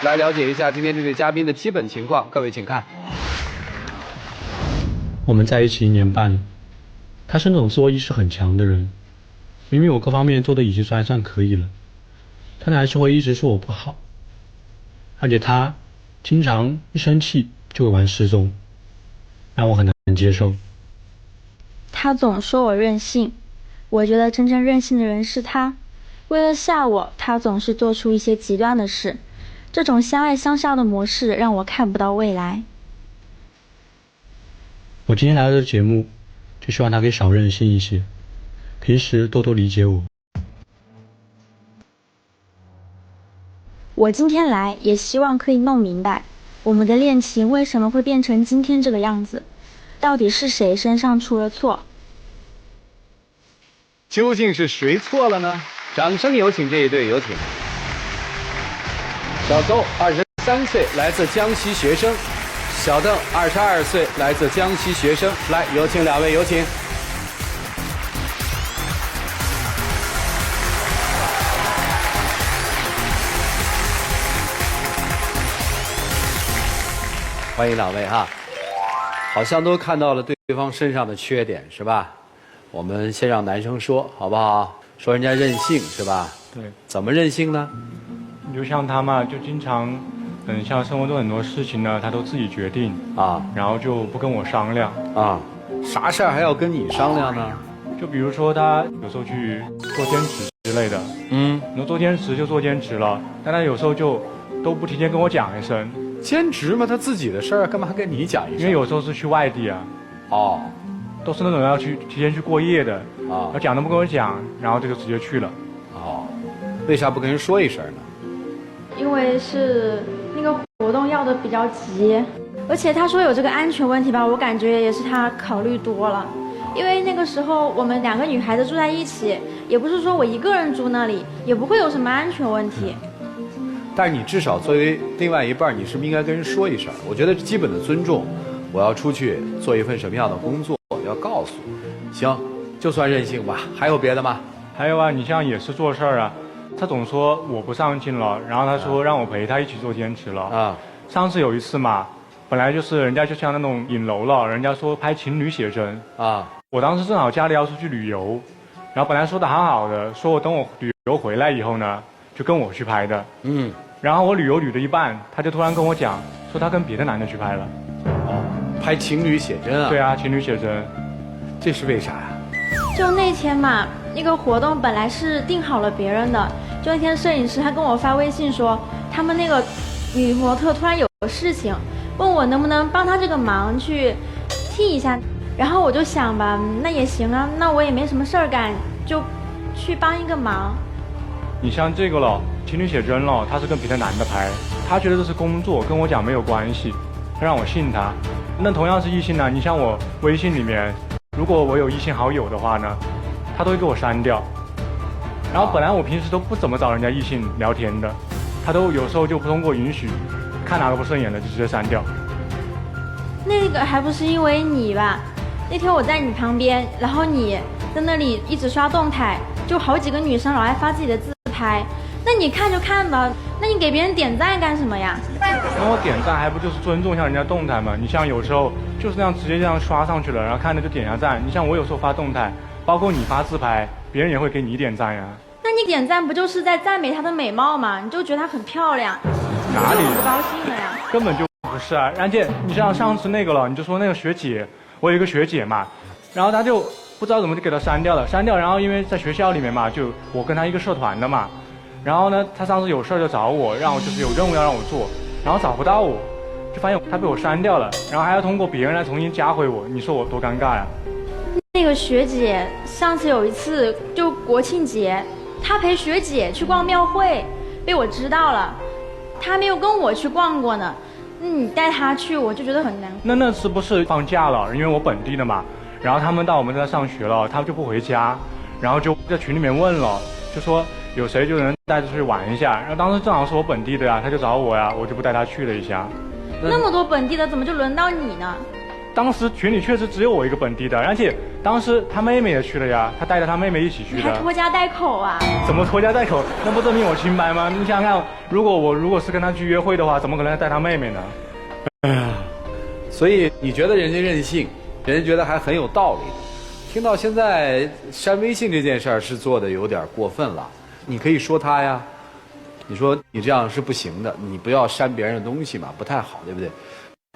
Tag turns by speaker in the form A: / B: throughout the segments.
A: 来了解一下今天这位嘉宾的基本情况。各位请看。
B: 我们在一起1年半了，他是那种自我意识很强的人，明明我各方面做的已经算可以了，但他还是会一直说我不好，而且他经常一生气就会玩失踪，让我很难接受。
C: 他总说我任性，我觉得真正任性的人是他。为了吓我，他总是做出一些极端的事，这种相爱相杀的模式让我看不到未来。
B: 我今天来到这个节目，就希望他可以少任性一些，平时多多理解我。
C: 我今天来也希望可以弄明白，我们的恋情为什么会变成今天这个样子，到底是谁身上出了错？
A: 究竟是谁错了呢？掌声有请这一对，有请。小邹23岁，来自江西学生；小邓22岁，来自江西学生。来，有请两位，有请。欢迎两位哈，好像都看到了对方身上的缺点是吧？我们先让男生说好不好？说人家任性是吧？
D: 对，
A: 怎么任性呢？
D: 你就像他嘛，就经常，像生活中很多事情呢，他都自己决定
A: 啊，
D: 然后就不跟我商量
A: 啊，啥事儿还要跟你商量呢？
D: 就比如说他有时候去做兼职之类的，你说做兼职就做兼职了，但他有时候就都不提前跟我讲一声。
A: 兼职嘛，他自己的事儿，干嘛还跟你讲一声？
D: 因为有时候是去外地啊，
A: 哦，
D: 都是那种要去提前去过夜的啊，他讲都不跟我讲，然后这就直接去了。
A: 哦，为啥不跟人说一声呢？
C: 因为是那个活动要的比较急，而且他说有这个安全问题吧，我感觉也是他考虑多了。因为那个时候我们2个女孩子住在一起，也不是说我一个人住那里，也不会有什么安全问题。
A: 但是你至少作为另外一半，你是不是应该跟人说一声？我觉得基本的尊重，我要出去做一份什么样的工作，要告诉我。行，就算任性吧。还有别的吗？
D: 还有啊，你像也是做事儿啊，他总说我不上进了，然后他说让我陪他一起做兼职了啊。上次有一次嘛，本来就是人家就像那种影楼了，人家说拍情侣写真啊，我当时正好家里要出去旅游，然后本来说的好好的，说我等我旅游回来以后呢，就跟我去拍的。然后我旅游旅到一半，他就突然跟我讲，说他跟别的男的去拍了。
A: 哦，拍情侣写真啊？
D: 对啊，情侣写真。
A: 这是为啥呀？
C: 就那天嘛，那个活动本来是定好了别人的，就那天摄影师他跟我发微信说，他们那个女模特突然有事情，问我能不能帮他这个忙去替一下。然后我就想吧，那也行啊，那我也没什么事儿干，就去帮一个忙。
D: 你像这个了，情侣写真了，他是跟别的男的拍，他觉得这是工作，跟我讲没有关系，他让我信他。那同样是异性呢，你像我微信里面，如果我有异性好友的话呢，他都会给我删掉。然后本来我平时都不怎么找人家异性聊天的，他都有时候就不通过允许，看哪个不顺眼的就直接删掉。
C: 那个还不是因为你吧？那天我在你旁边，然后你在那里一直刷动态，就好几个女生老爱发自己的自拍，那你看就看吧，那你给别人点赞干什么呀？
D: 那我点赞还不就是尊重一下人家动态吗？你像有时候就是那样直接这样刷上去了，然后看着就点下赞。你像我有时候发动态，包括你发自拍，别人也会给你点赞呀。
C: 那你点赞不就是在赞美她的美貌吗？你就觉得她很漂亮，
D: 哪里
C: 不高兴了呀？
D: 根本就不是啊，然姐，你像上次那个了，你就说那个学姐，我有一个学姐嘛，然后她就不知道怎么就给她删掉了，然后因为在学校里面嘛，就我跟她一个社团的嘛，然后呢，她上次有事就找我，让我就是有任务要让我做，然后找不到我，就发现她被我删掉了，然后还要通过别人来重新加回我，你说我多尴尬呀？
C: 那个学姐上次有一次就国庆节，她陪学姐去逛庙会，被我知道了，她没有跟我去逛过呢。你带她去，我就觉得很难。
D: 那是不是放假了？因为我本地的嘛，然后他们到我们这上学了，他们就不回家，然后就在群里面问了，就说有谁就能带着出去玩一下。然后当时正好是我本地的呀，他就找我呀，我就不带他去了一下。
C: 那么多本地的，怎么就轮到你呢？
D: 当时群里确实只有我一个本地的，而且当时他妹妹也去了呀，他带着他妹妹一起去的。
C: 你还拖家带口啊？
D: 怎么拖家带口？那不证明我清白吗？你想想看，如果是跟他去约会的话，怎么可能带他妹妹呢？
A: 所以你觉得人家任性，人家觉得还很有道理。听到现在删微信这件事儿是做的有点过分了，你可以说他呀，你说你这样是不行的，你不要删别人的东西嘛，不太好，对不对？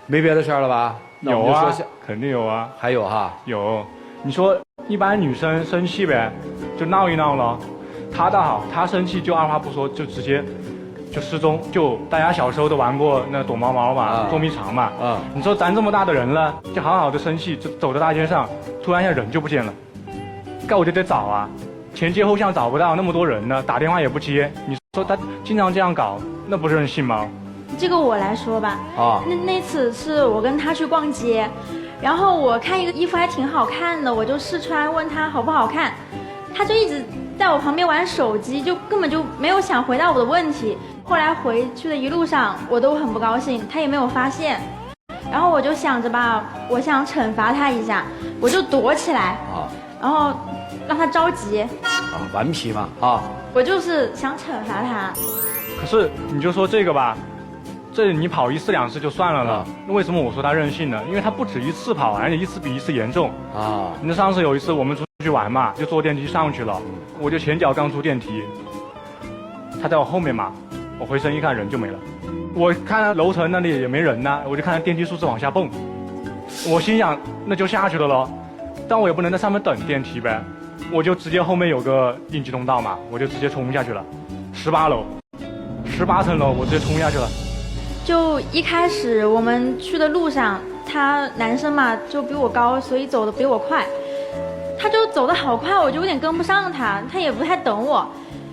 A: 没别的事儿了吧？
D: 有啊，肯定有啊。
A: 还有哈？
D: 有。你说一般女生生气呗，就闹一闹了。她倒好，她生气就二话不说就直接就失踪。就大家小时候都玩过那躲猫猫嘛，捉迷藏嘛。你说咱这么大的人了，就好好的生气，就走在大街上，突然一下人就不见了，该我就得找啊，前街后巷找不到，那么多人呢，打电话也不接。你说他经常这样搞，那不是任性吗？
C: 这个我来说吧。那次是我跟他去逛街，然后我看一个衣服还挺好看的，我就试穿问他好不好看，他就一直在我旁边玩手机，就根本就没有想回答我的问题。后来回去的一路上我都很不高兴，他也没有发现。然后我就想着吧，我想惩罚他一下，我就躲起来然后让他着急
A: 顽皮嘛
C: 我就是想惩罚他。
D: 可是你就说这个吧，这你跑1次2次就算了那为什么我说他任性呢？因为他不止1次跑，而且1次比1次严重你上次有一次我们出去玩嘛，就坐电梯上去了，我就前脚刚出电梯，他在我后面嘛，我回身一看人就没了，我看楼层那里也没人呢，我就看到电梯数字往下蹦，我心想那就下去了咯，但我也不能在上面等电梯呗，我就直接后面有个应急通道嘛，我就直接冲下去了，18楼，18层楼，我直接冲下去了。
C: 就一开始我们去的路上，他男生嘛就比我高，所以走得比我快，他就走得好快，我就有点跟不上他，他也不太等我。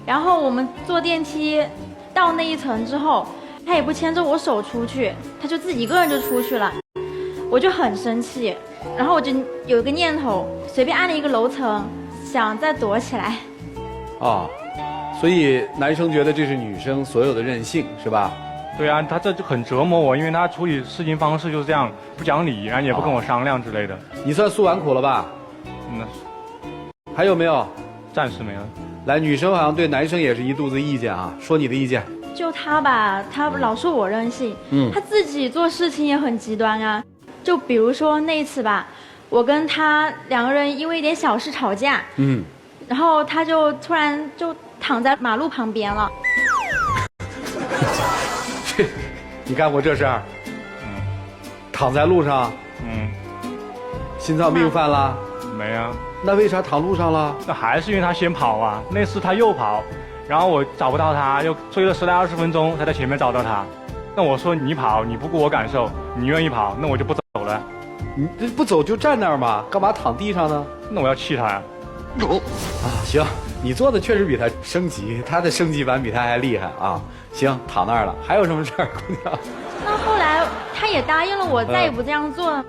C: 然后我们坐电梯到那一层之后，他也不牵着我手出去，他就自己一个人就出去了，我就很生气，然后我就有一个念头，随便按了一个楼层，想再躲起来。
A: 所以男生觉得这是女生所有的任性，是吧？
D: 对啊，他这就很折磨我，因为他处理事情方式就是这样，不讲理，然后也不跟我商量之类的。
A: 你算诉完苦了吧？还有没有？
D: 暂时没了。
A: 来，女生好像对男生也是一肚子意见说你的意见。
C: 就他吧，他老说我任性，他自己做事情也很极端啊。就比如说那一次吧，我跟他2个人因为一点小事吵架，然后他就突然就躺在马路旁边了。
A: 你干过这事儿？躺在路上？心脏病犯了？
D: 没啊。
A: 那为啥躺路上了？
D: 那还是因为他先跑啊。那次他又跑，然后我找不到他，又追了10来20分钟才在前面找到他。那我说你跑，你不顾我感受，你愿意跑，那我就不走了。
A: 你这不走就站那儿嘛，干嘛躺地上呢？
D: 那我要气他呀。
A: 行，你做的确实比他升级，他的升级版比他还厉害行，躺那儿了，还有什么事儿，姑娘？
C: 那后来他也答应了我，再也不这样做了，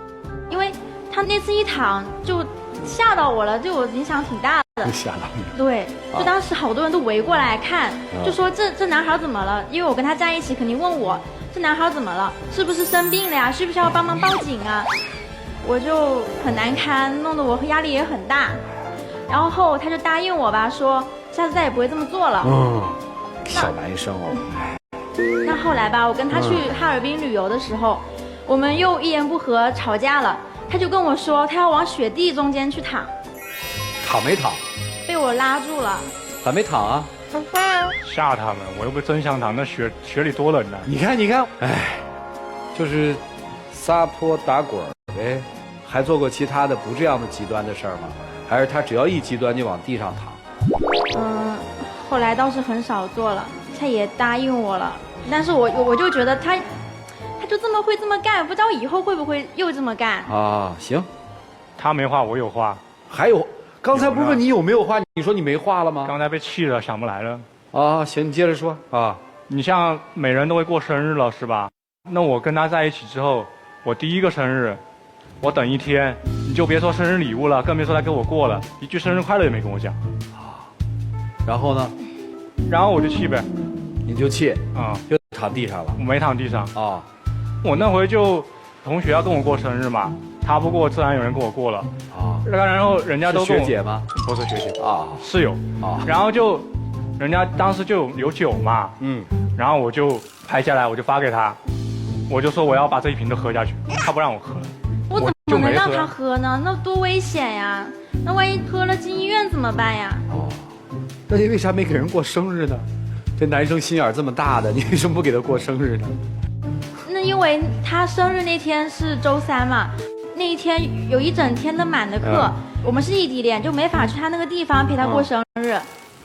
C: 因为他那次一躺就吓到我了，对我影响挺大的。
A: 吓到你？
C: 对，就当时好多人都围过来看，就说这男孩怎么了？因为我跟他在一起，肯定问我这男孩怎么了，是不是生病了呀？需不需要帮忙报警啊？我就很难堪，弄得我压力也很大。然后他就答应我吧，说下次再也不会这么做了。
A: 小男生
C: 那后来吧，我跟他去哈尔滨旅游的时候，我们又一言不合吵架了。他就跟我说，他要往雪地中间去躺。
A: 躺没躺？
C: 被我拉住了。
A: 咋没躺啊？
D: 吓他们，我又不是真想躺，那雪里多冷呢。
A: 你看，就是撒泼打滚呗。还做过其他的不这样的极端的事儿吗？还是他只要一极端就往地上躺？
C: 后来倒是很少做了，他也答应我了，但是我就觉得他就这么会这么干，不知道以后会不会又这么干
A: 行，
D: 他没话我有话，
A: 还有刚才不是问你有没有话，你说你没话了吗？
D: 刚才被气了，想不来了。
A: 行，你接着说
D: 你像每人都会过生日了是吧？那我跟他在一起之后，我第1个生日，我等1天，你就别说生日礼物了，更别说他给我过了，一句生日快乐也没跟我讲。
A: 然后呢？
D: 然后我就气呗。
A: 你就气就躺地上了？
D: 我没躺地上我那回就同学要跟我过生日嘛，他不过，自然有人跟我过了啊。然后人家都跟我
A: 学姐吗？
D: 不是学姐
A: 啊，
D: 室友啊。然后就人家当时就有酒嘛，然后我就拍下来，我就发给他，我就说我要把这一瓶都喝下去，他不让我喝。
C: 我怎么能让他喝呢？那多危险呀！那万一喝了进医院怎么办呀？
A: 哦，那你为啥没给人过生日呢？这男生心眼这么大的，你为什么不给他过生日呢？
C: 那因为他生日那天是周3嘛，那一天有一整天的满的课，我们是异地恋，就没法去他那个地方陪他过生日。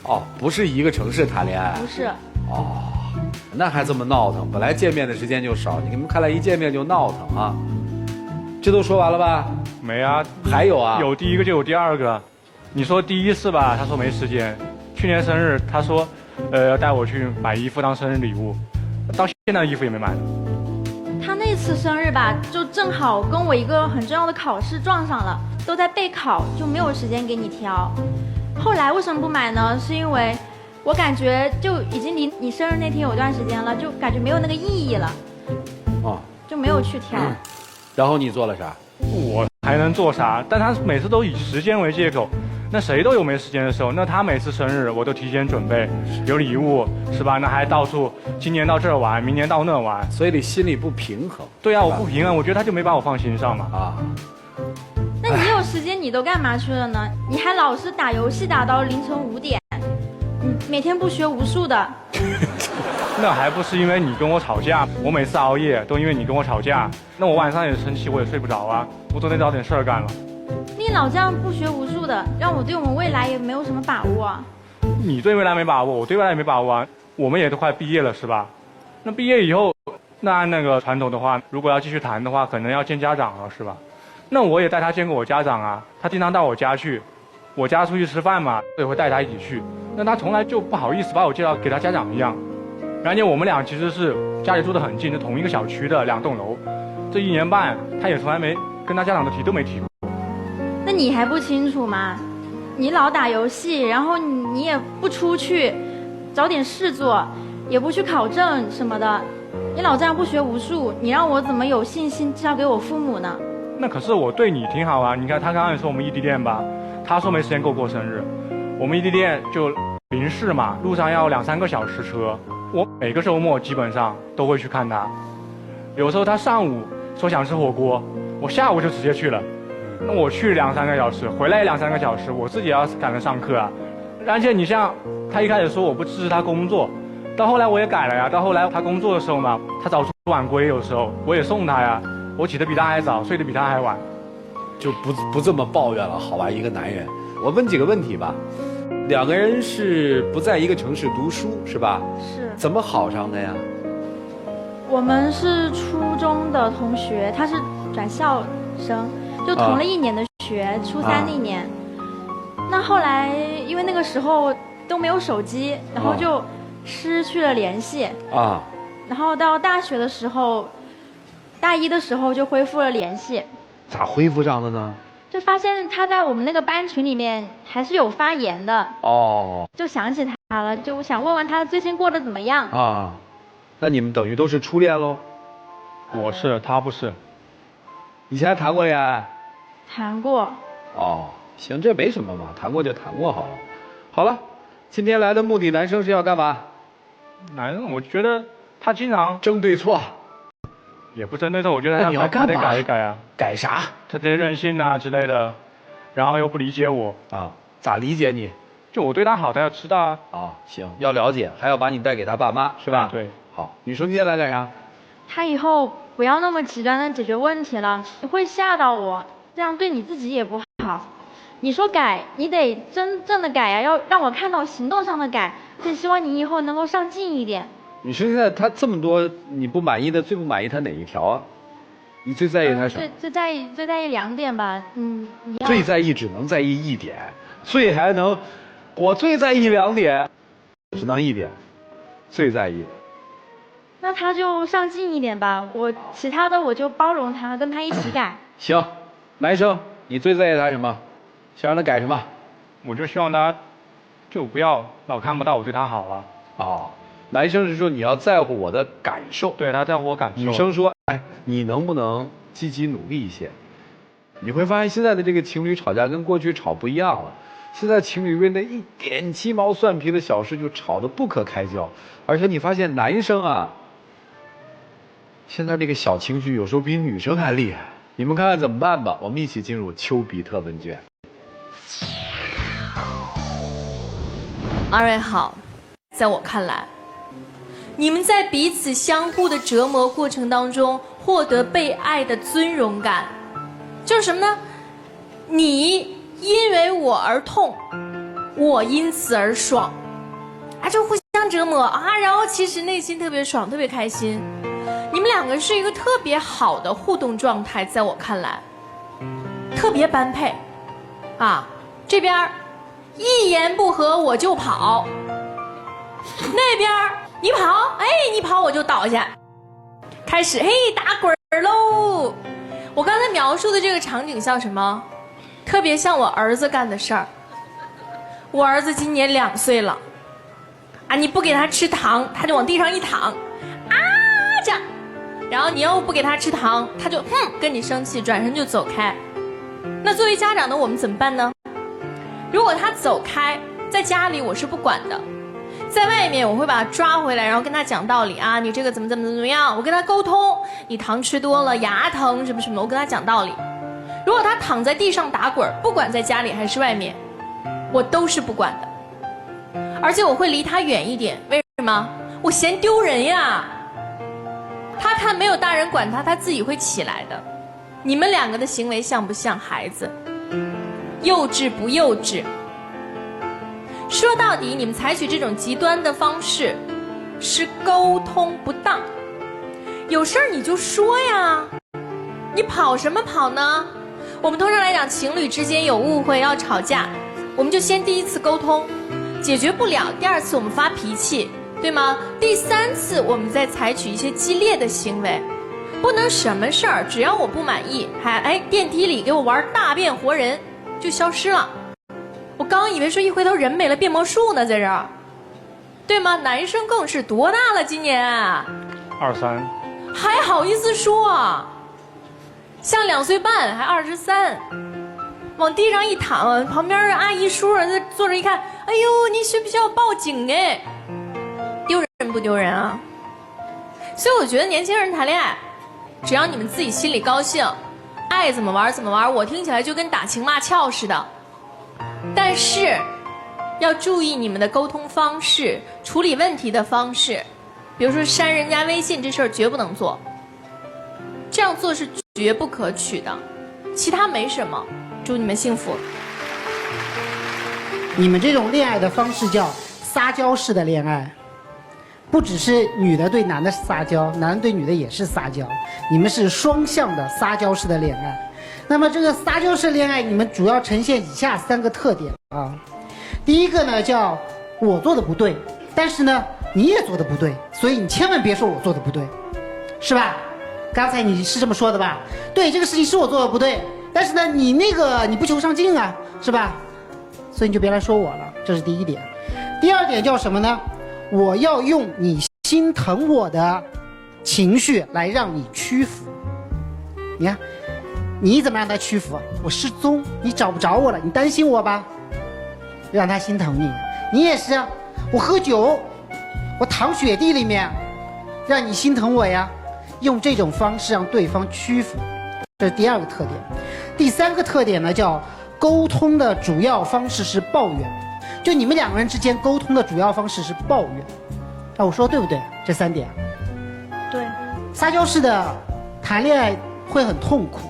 A: 哦，不是一个城市谈恋爱？
C: 不是。
A: 哦，那还这么闹腾？本来见面的时间就少，你们看来一见面就闹腾啊？这都说完了吧？
D: 没啊，
A: 还有啊？
D: 有第一个就有第二个。你说第一次吧，他说没时间。去年生日，他说，要带我去买衣服当生日礼物，到现在衣服也没买呢。
C: 他那次生日吧，就正好跟我一个很重要的考试撞上了，都在备考，就没有时间给你挑。后来为什么不买呢？是因为我感觉就已经离你生日那天有段时间了，就感觉没有那个意义了，就没有去挑。
A: 然后你做了啥？
D: 我还能做啥？但他每次都以时间为借口，那谁都有没时间的时候。那他每次生日我都提前准备，有礼物是吧？那还到处今年到这儿玩，明年到那儿玩，
A: 所以你心里不平衡。
D: 对啊，我不平衡，我觉得他就没把我放心上嘛。啊。
C: 那你有时间你都干嘛去了呢？你还老是打游戏打到凌晨5点，你每天不学无术的。
D: 那还不是因为你跟我吵架，我每次熬夜都因为你跟我吵架，那我晚上也生气，我也睡不着啊，我总得找点事儿干了。
C: 你老这样不学无术的，让我对我们未来也没有什么把握啊。
D: 你对未来没把握，我对未来也没把握啊。我们也都快毕业了是吧？那毕业以后，那按那个传统的话，如果要继续谈的话，可能要见家长了是吧？那我也带他见过我家长啊，他经常到我家去，我家出去吃饭嘛，也会带他一起去。那他从来就不好意思把我介绍给他家长一样。而且我们俩其实是家里住得很近，是同一个小区的2栋楼。这1年半，他也从来没跟他家长都没提过。
C: 那你还不清楚吗？你老打游戏，然后你也不出去找点事做，也不去考证什么的，你老这样不学无术，你让我怎么有信心介绍给我父母呢？
D: 那可是我对你挺好啊！你看他刚刚也说我们异地恋吧，他说没时间给我过生日，我们异地恋就临市嘛，路上要2-3个小时车。我每个周末基本上都会去看他，有时候他上午说想吃火锅，我下午就直接去了。那我去2-3个小时，回来2-3个小时，我自己要赶着上课啊。而且你像他一开始说我不支持他工作，到后来我也改了呀。到后来他工作的时候嘛，他早出晚归，有时候我也送他呀。我起得比他还早，睡得比他还晚，
A: 就不这么抱怨了，好吧？一个男人，我问几个问题吧。2个人是不在一个城市读书是吧？
C: 是。
A: 怎么好上的呀？
C: 我们是初中的同学，他是转校生，就同了1年的学，初3那年。那后来因为那个时候都没有手机，然后就失去了联系啊。然后到大学的时候，大1的时候就恢复了联系。
A: 咋恢复上的呢？
C: 就发现他在我们那个班群里面还是有发言的哦，就想起他了，就想问问他最近过得怎么样啊。
A: 那你们等于都是初恋喽？
D: 我是，他不是。
A: 以前还谈过恋爱？
C: 谈过。
A: 哦，行，这没什么嘛，谈过就谈过好了。好了，今天来的目的，男生是要干嘛？
D: 男生，我觉得他经常
A: 争对错。
D: 也不针对错，我觉得
A: 你要干嘛？
D: 得改一改啊！
A: 改啥？
D: 他这些任性啊之类的，然后又不理解我
A: 啊？咋理解你？
D: 就我对他好，他要知道啊。
A: 啊，行，要了解，还要把你带给他爸妈，是吧？
D: 对。
A: 好，女生今天来干啥？
C: 他以后不要那么极端的解决问题了，你会吓到我，这样对你自己也不好。你说改，你得真正的改呀，要让我看到行动上的改。更希望你以后能够上进一点。
A: 女生现在她这么多你不满意的，最不满意她哪一条啊？你最在意她什么？
C: 最在意2点吧。你要
A: 最在意只能在意1点，最还能，我最在意2点，只能1点，最在意。
C: 那他就上进一点吧，其他的我就包容他，跟他一起改。
A: 行，男生你最在意他什么？想让他改什么？
D: 我就希望他，就不要老看不到我对他好了。
A: 哦。男生是说你要在乎我的感受，
D: 对，他在乎我感受。
A: 女生说，哎，你能不能积极努力一些？你会发现现在的这个情侣吵架跟过去吵不一样了。现在情侣为了一点鸡毛蒜皮的小事就吵得不可开交，而且你发现男生啊，现在这个小情绪有时候比女生还厉害。你们看看怎么办吧？我们一起进入丘比特问卷。
E: 二位好，在我看来，你们在彼此相互的折磨过程当中获得被爱的尊荣感，就是什么呢？你因为我而痛，我因此而爽，啊，就互相折磨啊，然后其实内心特别爽，特别开心。你们两个是一个特别好的互动状态，在我看来，特别般配，啊，这边一言不合我就跑，那边你跑，哎，你跑我就倒下，开始嘿打滚喽。我刚才描述的这个场景像什么？特别像我儿子干的事儿。我儿子今年2岁了，啊，你不给他吃糖，他就往地上一躺，啊这样，然后你要不给他吃糖，他就跟你生气，转身就走开。那作为家长的我们怎么办呢？如果他走开，在家里我是不管的，在外面我会把他抓回来，然后跟他讲道理啊，你这个怎么样，我跟他沟通，你糖吃多了牙疼什么什么，我跟他讲道理。如果他躺在地上打滚，不管在家里还是外面，我都是不管的，而且我会离他远一点。为什么？我嫌丢人呀。他看没有大人管他，他自己会起来的。你们两个的行为像不像孩子？幼稚不幼稚？说到底，你们采取这种极端的方式，是沟通不当。有事儿你就说呀，你跑什么跑呢？我们通常来讲，情侣之间有误会要吵架，我们就先第一次沟通，解决不了，第2次我们发脾气，对吗？第3次我们再采取一些激烈的行为，不能什么事儿只要我不满意，还电梯里给我玩大变活人就消失了。我刚以为说一回头人没了，变魔术呢，在这儿，对吗？男生更是多大了？今年
D: 23，
E: 还好意思说啊？像2岁半还23，往地上一躺，旁边阿姨叔在坐着一看，哎呦，你需不需要报警？哎，丢人不丢人啊？所以我觉得年轻人谈恋爱，只要你们自己心里高兴，爱怎么玩怎么玩，我听起来就跟打情骂俏似的。但是要注意你们的沟通方式，处理问题的方式，比如说删人家微信这事儿绝不能做，这样做是绝不可取的。其他没什么，祝你们幸福。
F: 你们这种恋爱的方式叫撒娇式的恋爱，不只是女的对男的撒娇，男的对女的也是撒娇，你们是双向的撒娇式的恋爱。那么这个撒娇式恋爱，你们主要呈现以下3个特点啊。第一个呢，叫我做的不对，但是呢你也做的不对，所以你千万别说我做的不对，是吧？刚才你是这么说的吧？对，这个事情是我做的不对，但是呢你你不求上进啊，是吧？所以你就别来说我了，这是第一点。第2点叫什么呢？我要用你心疼我的情绪来让你屈服。你看你怎么让他屈服？我失踪，你找不着我了，你担心我吧，让他心疼你。你也是啊，我喝酒，我躺雪地里面，让你心疼我呀。用这种方式让对方屈服，这是第2个特点。第3个特点呢，叫沟通的主要方式是抱怨。就你们2个人之间沟通的主要方式是抱怨。啊，我说对不对？这3点。
C: 对。
F: 撒娇式的谈恋爱会很痛苦，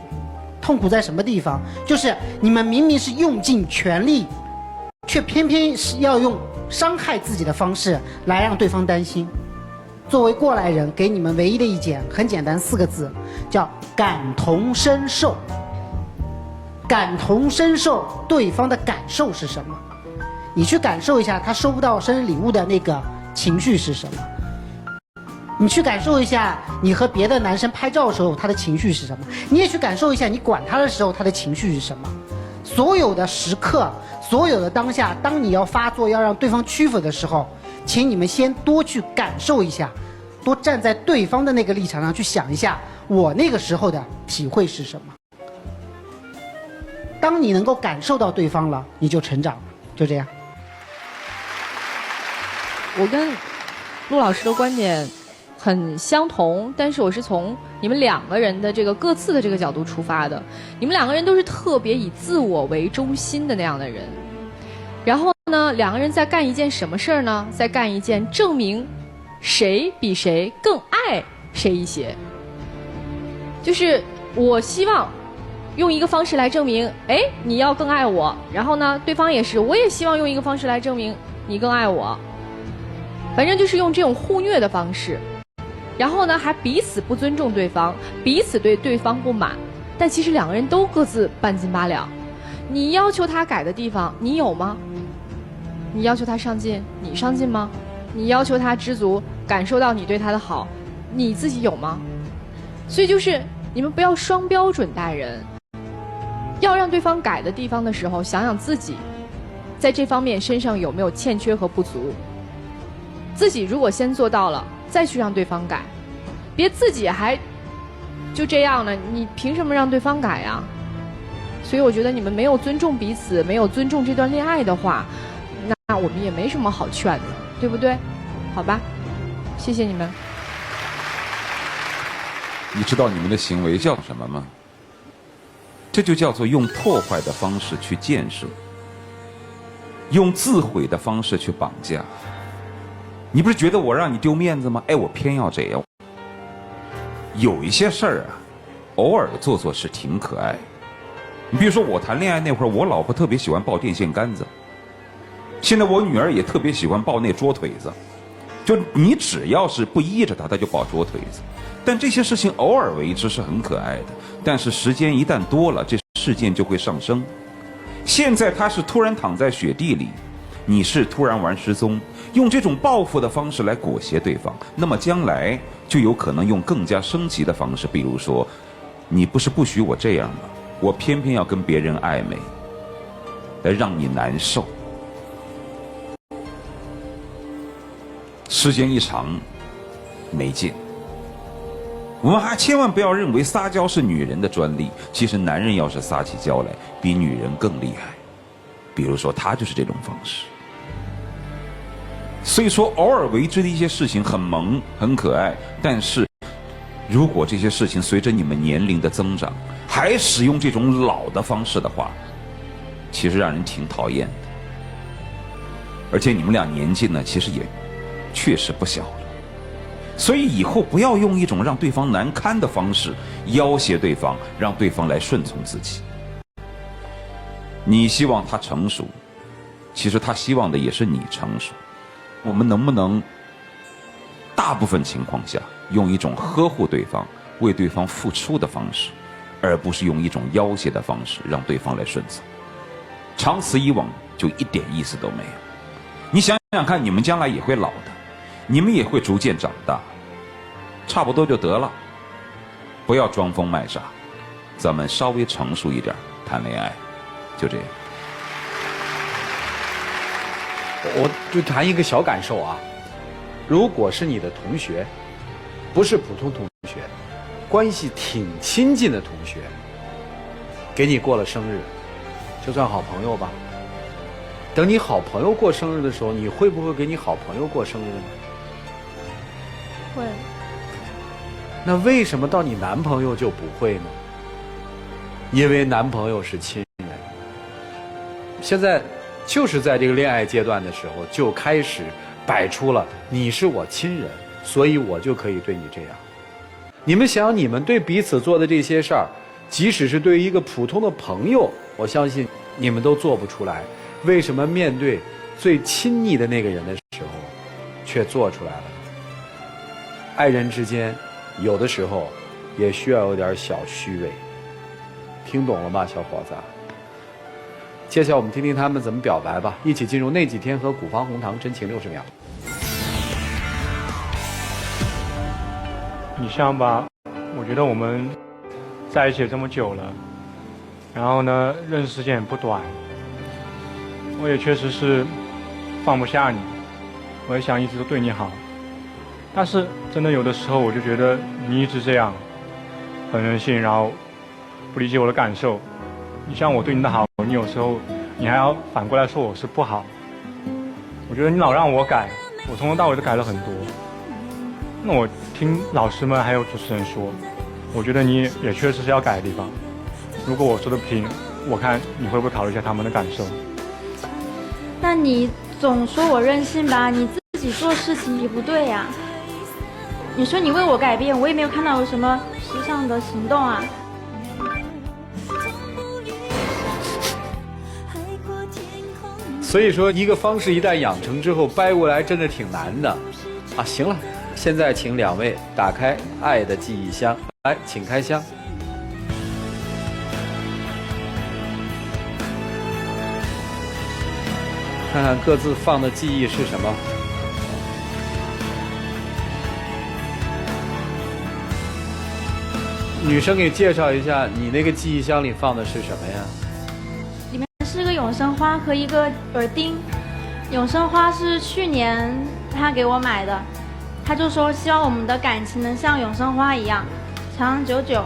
F: 痛苦在什么地方？就是你们明明是用尽全力，却偏偏是要用伤害自己的方式来让对方担心。作为过来人，给你们唯一的意见很简单，4个字，叫感同身受。感同身受对方的感受是什么？你去感受一下他收不到生日礼物的那个情绪是什么？你去感受一下你和别的男生拍照的时候他的情绪是什么？你也去感受一下你管他的时候他的情绪是什么？所有的时刻，所有的当下，当你要发作要让对方屈服的时候，请你们先多去感受一下，多站在对方的那个立场上去想一下，我那个时候的体会是什么。当你能够感受到对方了，你就成长了，就这样。
G: 我跟陆老师的观点很相同，但是我是从你们两个人的这个各自的这个角度出发的。你们两个人都是特别以自我为中心的那样的人，然后呢，两个人在干一件什么事儿呢？在干一件证明谁比谁更爱谁一些。就是我希望用一个方式来证明，哎，你要更爱我，然后呢，对方也是，我也希望用一个方式来证明你更爱我。反正就是用这种互虐的方式，然后呢，还彼此不尊重对方，彼此对对方不满，但其实两个人都各自半斤八两。你要求他改的地方，你有吗？你要求他上进，你上进吗？你要求他知足，感受到你对他的好，你自己有吗？所以就是你们不要双标准待人，要让对方改的地方的时候，想想自己在这方面身上有没有欠缺和不足。自己如果先做到了，再去让对方改，别自己还就这样呢，你凭什么让对方改呀？所以我觉得你们没有尊重彼此，没有尊重这段恋爱的话，那我们也没什么好劝的，对不对？好吧，谢谢你们。
H: 你知道你们的行为叫什么吗？这就叫做用破坏的方式去建设，用自毁的方式去绑架。你不是觉得我让你丢面子吗？哎，我偏要这样。有一些事儿啊，偶尔做做是挺可爱。你比如说我谈恋爱那会儿，我老婆特别喜欢抱电线杆子，现在我女儿也特别喜欢抱那桌腿子。就你只要是不依着她，她就抱桌腿子。但这些事情偶尔为之是很可爱的，但是时间一旦多了，这事件就会上升。现在她是突然躺在雪地里，你是突然玩失踪，用这种报复的方式来裹挟对方，那么将来就有可能用更加升级的方式，比如说，你不是不许我这样吗？我偏偏要跟别人暧昧，来让你难受。时间一长，没劲。我们还千万不要认为撒娇是女人的专利，其实男人要是撒起娇来，比女人更厉害。比如说，他就是这种方式。所以说，偶尔为之的一些事情很萌、很可爱，但是如果这些事情随着你们年龄的增长，还使用这种老的方式的话，其实让人挺讨厌的。而且你们俩年纪呢，其实也确实不小了。所以以后不要用一种让对方难堪的方式要挟对方，让对方来顺从自己。你希望他成熟，其实他希望的也是你成熟。我们能不能大部分情况下用一种呵护对方、为对方付出的方式，而不是用一种要挟的方式让对方来顺从？长此以往就一点意思都没有。你想想看，你们将来也会老的，你们也会逐渐长大，差不多就得了。不要装疯卖傻，咱们稍微成熟一点谈恋爱，就这样。
A: 我就谈一个小感受啊，如果是你的同学，不是普通同学，关系挺亲近的同学，给你过了生日，就算好朋友吧。等你好朋友过生日的时候，你会不会给你好朋友过生日呢？
C: 会。
A: 那为什么到你男朋友就不会呢？因为男朋友是亲人。现在就是在这个恋爱阶段的时候，就开始摆出了你是我亲人，所以我就可以对你这样。你们想，你们对彼此做的这些事儿，即使是对于一个普通的朋友，我相信你们都做不出来。为什么面对最亲昵的那个人的时候，却做出来了？爱人之间，有的时候也需要有点小虚伪。听懂了吗，小伙子？接下来我们听听他们怎么表白吧，一起进入那几天和古方红糖真情60秒。
D: 你像吧，我觉得我们在一起这么久了，然后呢，认识时间也不短，我也确实是放不下你，我也想一直都对你好，但是真的有的时候我就觉得你一直这样，很任性，然后不理解我的感受，你像我对你的好，你有时候你还要反过来说我是不好。我觉得你老让我改，我从头到尾都改了很多。那我听老师们还有主持人说，我觉得你也确实是要改的地方。如果我说的不听，我看你会不会考虑一下他们的感受？
C: 那你总说我任性吧，你自己做事情也不对呀。你说你为我改变，我也没有看到有什么实上的行动啊。
A: 所以说，一个方式一旦养成之后，掰过来真的挺难的啊。行了，现在请两位打开爱的记忆箱，来，请开箱。看看各自放的记忆是什么。女生给介绍一下，你那个记忆箱里放的是什么呀？
C: 里面是个永生花和一个耳钉。永生花是去年他给我买的，他就说希望我们的感情能像永生花一样长长久久。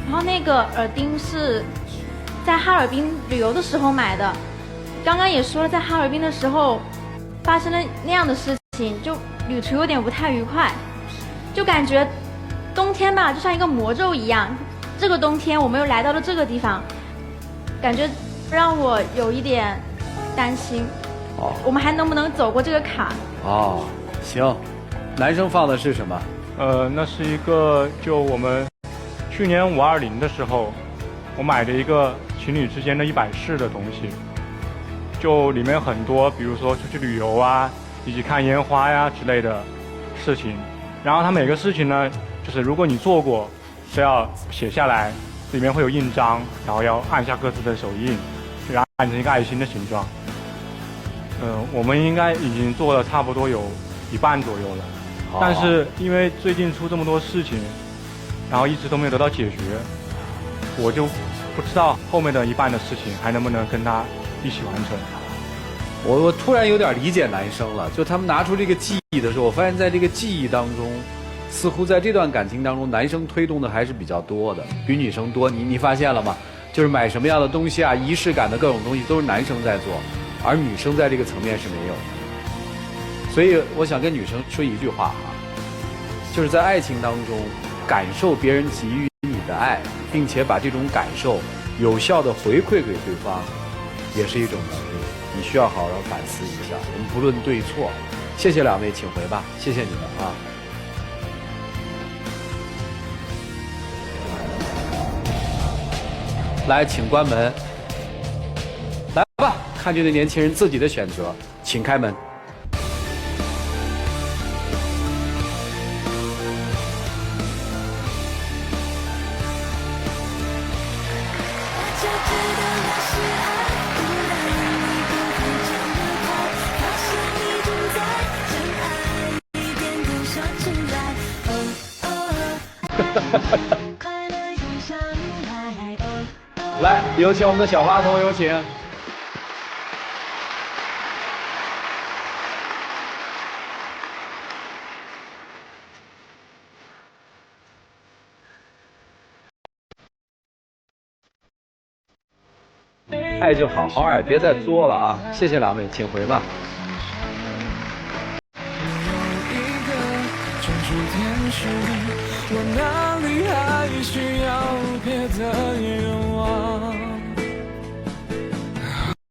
C: 然后那个耳钉是在哈尔滨旅游的时候买的。刚刚也说了，在哈尔滨的时候发生了那样的事情，就旅途有点不太愉快，就感觉冬天吧就像一个魔咒一样。这个冬天我们又来到了这个地方，感觉让我有一点担心。哦，我们还能不能走过这个坎？
A: 哦，行。男生放的是什么？
D: 那是一个就我们去年520的时候，我买的一个情侣之间的100式的东西。就里面很多，比如说出去旅游啊，以及看烟花呀之类的事情。然后它每个事情呢，就是如果你做过，都要写下来，里面会有印章，然后要按下各自的手印，然后按成一个爱心的形状。我们应该已经做了差不多有一半左右了，但是因为最近出这么多事情，然后一直都没有得到解决，我就不知道后面的一半的事情还能不能跟他一起完成。
A: 我突然有点理解男生了，就他们拿出这个记忆的时候，我发现在这个记忆当中，似乎在这段感情当中，男生推动的还是比较多的，比女生多。你发现了吗？就是买什么样的东西啊，仪式感的各种东西都是男生在做，而女生在这个层面是没有的。所以我想跟女生说一句话啊，就是在爱情当中，感受别人给予你的爱，并且把这种感受有效的回馈给对方，也是一种能力。你需要好好反思一下。我们不论对错。谢谢两位，请回吧。谢谢你们啊。来，请关门。来吧，看这对年轻人自己的选择，请开门。来，有请我们的小花童，有请。爱就好好爱，别再作了啊！谢谢两位，请回吧。
I: 我哪里还需要别的愿望？